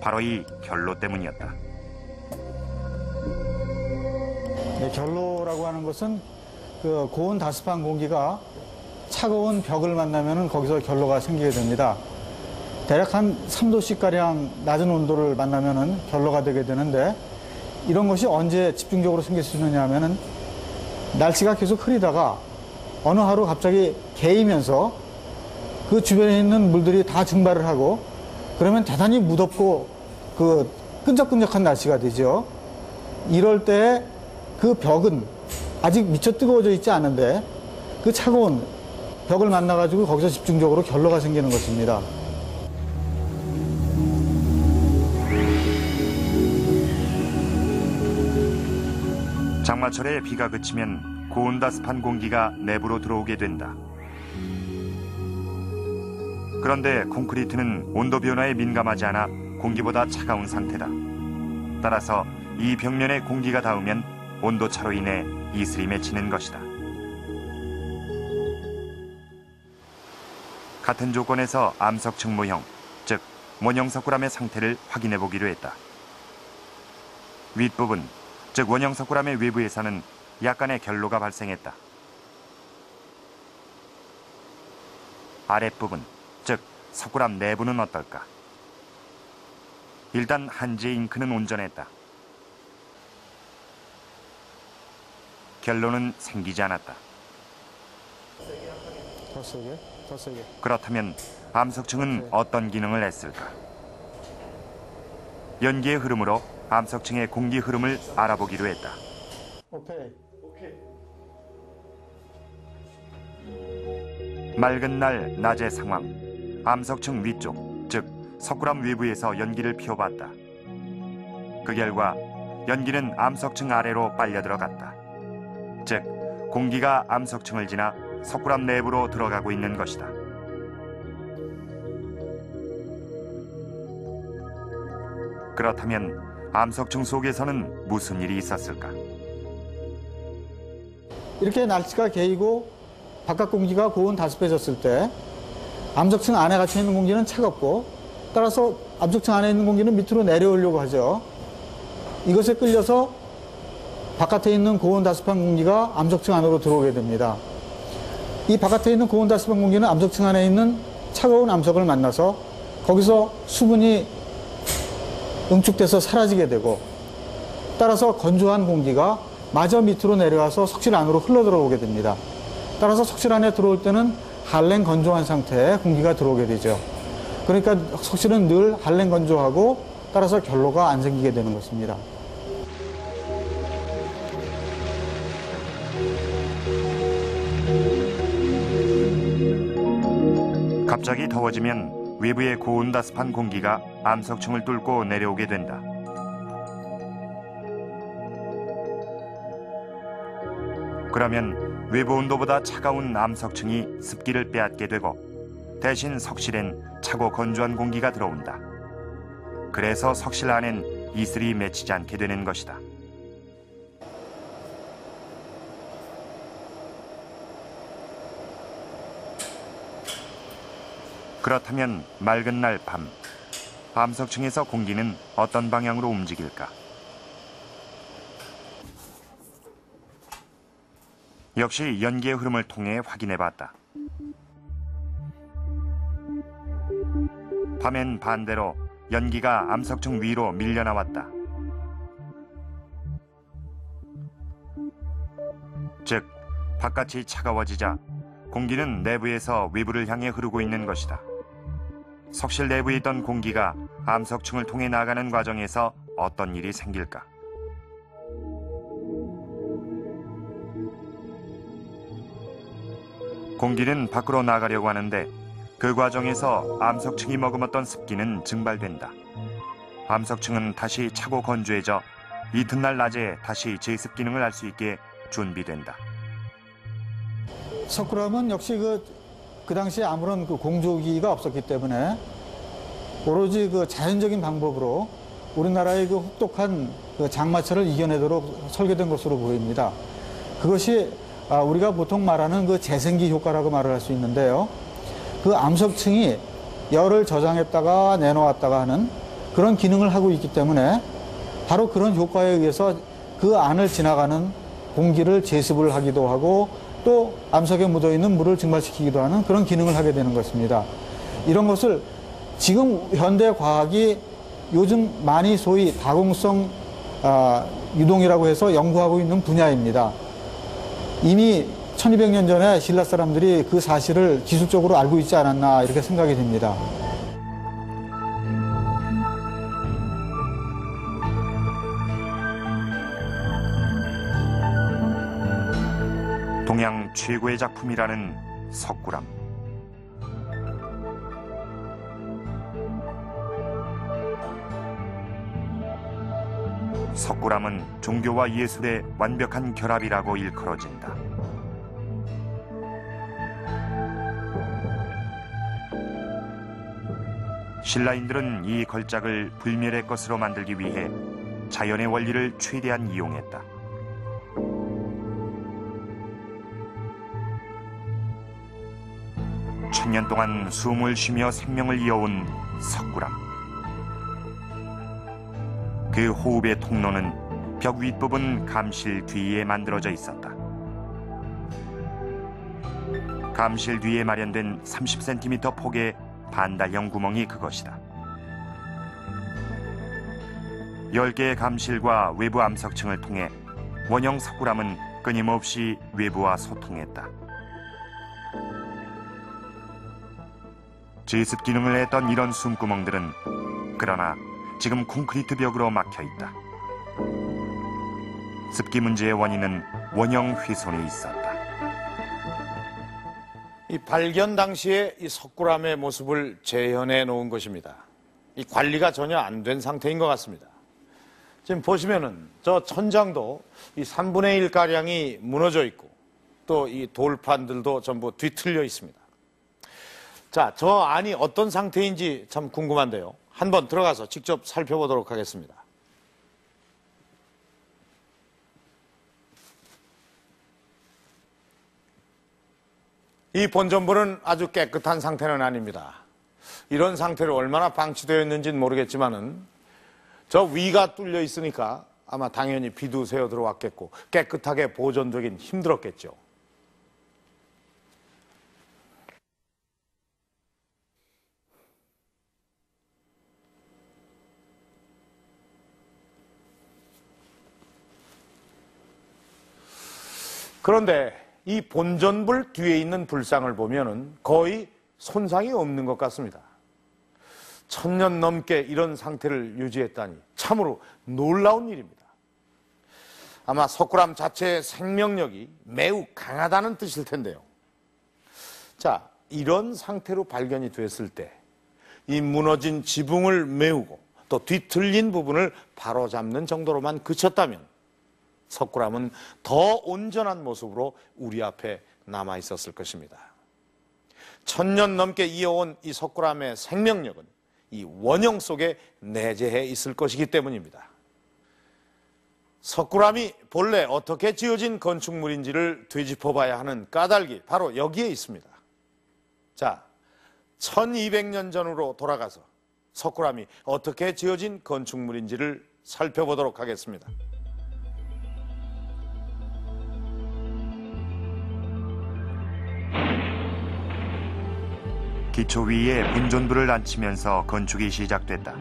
바로 이 결로 때문이었다. 네, 결로라고 하는 것은 그 고온 다습한 공기가 차가운 벽을 만나면 거기서 결로가 생기게 됩니다. 대략 한 3도씨가량 낮은 온도를 만나면 결로가 되게 되는데, 이런 것이 언제 집중적으로 생길 수 있느냐 하면은 날씨가 계속 흐리다가 어느 하루 갑자기 개이면서 그 주변에 있는 물들이 다 증발을 하고, 그러면 대단히 무덥고 그 끈적끈적한 날씨가 되죠. 이럴 때 그 벽은 아직 미처 뜨거워져 있지 않은데 그 차가운 벽을 만나가지고 거기서 집중적으로 결로가 생기는 것입니다. 장마철에 비가 그치면 고온 다습한 공기가 내부로 들어오게 된다. 그런데 콘크리트는 온도 변화에 민감하지 않아 공기보다 차가운 상태다. 따라서 이 벽면에 공기가 닿으면 온도차로 인해 이슬이 맺히는 것이다. 같은 조건에서 암석층 모형, 즉 원형석굴암의 상태를 확인해 보기로 했다. 윗부분, 즉 원형석굴암의 외부에서는 약간의 결로가 발생했다. 아랫부분, 즉 석굴암 내부는 어떨까? 일단 한지의 잉크는 온전했다. 결로는 생기지 않았다. 더 세게, 더 세게. 그렇다면 암석층은 어떤 기능을 했을까? 연기의 흐름으로 암석층의 공기 흐름을 알아보기로 했다. 오케이. 맑은 날 낮의 상황, 암석층 위쪽, 즉 석굴암 외부에서 연기를 피워봤다. 그 결과 연기는 암석층 아래로 빨려 들어갔다. 즉 공기가 암석층을 지나 석굴암 내부로 들어가고 있는 것이다. 그렇다면 암석층 속에서는 무슨 일이 있었을까? 이렇게 날씨가 개이고 바깥 공기가 고온 다습해졌을 때 암석층 안에 갇혀 있는 공기는 차갑고, 따라서 암석층 안에 있는 공기는 밑으로 내려오려고 하죠. 이것에 끌려서 바깥에 있는 고온 다습한 공기가 암석층 안으로 들어오게 됩니다. 이 바깥에 있는 고온 다습한 공기는 암석층 안에 있는 차가운 암석을 만나서 거기서 수분이 응축돼서 사라지게 되고, 따라서 건조한 공기가 마저 밑으로 내려와서 석실 안으로 흘러 들어오게 됩니다. 따라서 석실 안에 들어올 때는 한랭 건조한 상태의 공기가 들어오게 되죠. 그러니까 석실은 늘 한랭 건조하고, 따라서 결로가 안 생기게 되는 것입니다. 갑자기 더워지면 외부의 고온 다습한 공기가 암석층을 뚫고 내려오게 된다. 그러면 외부 온도보다 차가운 암석층이 습기를 빼앗게 되고, 대신 석실엔 차고 건조한 공기가 들어온다. 그래서 석실 안엔 이슬이 맺히지 않게 되는 것이다. 그렇다면 맑은 날 밤, 암석층에서 공기는 어떤 방향으로 움직일까? 역시 연기의 흐름을 통해 확인해봤다. 밤엔 반대로 연기가 암석층 위로 밀려나왔다. 즉, 바깥이 차가워지자 공기는 내부에서 외부를 향해 흐르고 있는 것이다. 석실 내부에 있던 공기가 암석층을 통해 나가는 과정에서 어떤 일이 생길까? 공기는 밖으로 나가려고 하는데 그 과정에서 암석층이 머금었던 습기는 증발된다. 암석층은 다시 차고 건조해져 이튿날 낮에 다시 제습 기능을 할 수 있게 준비된다. 석굴암은 역시 그 당시에 아무런 공조기가 없었기 때문에 오로지 자연적인 방법으로 우리나라의 혹독한 장마철을 이겨내도록 설계된 것으로 보입니다. 그것이 우리가 보통 말하는 재생기 효과라고 말을 할 수 있는데요. 그 암석층이 열을 저장했다가 내놓았다가 하는 그런 기능을 하고 있기 때문에 바로 그런 효과에 의해서 그 안을 지나가는 공기를 제습을 하기도 하고 또 암석에 묻어있는 물을 증발시키기도 하는 그런 기능을 하게 되는 것입니다. 이런 것을 지금 현대 과학이 요즘 많이 소위 다공성 유동이라고 해서 연구하고 있는 분야입니다. 이미 1200년 전에 신라 사람들이 그 사실을 기술적으로 알고 있지 않았나 이렇게 생각이 됩니다. 동양 최고의 작품이라는 석굴암. 석굴암은 종교와 예술의 완벽한 결합이라고 일컬어진다. 신라인들은 이 걸작을 불멸의 것으로 만들기 위해 자연의 원리를 최대한 이용했다. 천년 동안 숨을 쉬며 생명을 이어온 석굴암. 그 호흡의 통로는 벽 윗부분 감실 뒤에 만들어져 있었다. 감실 뒤에 마련된 30cm 폭의 반달형 구멍이 그것이다. 10개의 감실과 외부 암석층을 통해 원형 석굴암은 끊임없이 외부와 소통했다. 제습 기능을 했던 이런 숨구멍들은 그러나 지금 콘크리트 벽으로 막혀 있다. 습기 문제의 원인은 원형 훼손에 있었다. 이 발견 당시에 이 석굴암의 모습을 재현해 놓은 것입니다. 이 관리가 전혀 안 된 상태인 것 같습니다. 지금 보시면은 저 천장도 이 3분의 1 가량이 무너져 있고 또 이 돌판들도 전부 뒤틀려 있습니다. 자, 저 안이 어떤 상태인지 참 궁금한데요. 한번 들어가서 직접 살펴보도록 하겠습니다. 이 본전부는 아주 깨끗한 상태는 아닙니다. 이런 상태로 얼마나 방치되어 있는지는 모르겠지만은 저 위가 뚫려 있으니까 아마 당연히 비도 새어 들어왔겠고 깨끗하게 보존되긴 힘들었겠죠. 그런데 이 본전불 뒤에 있는 불상을 보면은 거의 손상이 없는 것 같습니다. 1000년 넘게 이런 상태를 유지했다니 참으로 놀라운 일입니다. 아마 석굴암 자체의 생명력이 매우 강하다는 뜻일 텐데요. 자, 이런 상태로 발견이 됐을 때 이 무너진 지붕을 메우고 또 뒤틀린 부분을 바로잡는 정도로만 그쳤다면 석굴암은 더 온전한 모습으로 우리 앞에 남아 있었을 것입니다. 1000년 넘게 이어온 이 석굴암의 생명력은 이 원형 속에 내재해 있을 것이기 때문입니다. 석굴암이 본래 어떻게 지어진 건축물인지를 되짚어봐야 하는 까닭이 바로 여기에 있습니다. 자, 1200년 전으로 돌아가서 석굴암이 어떻게 지어진 건축물인지를 살펴보도록 하겠습니다. 기초 위에 분존부를 앉히면서 건축이 시작됐다.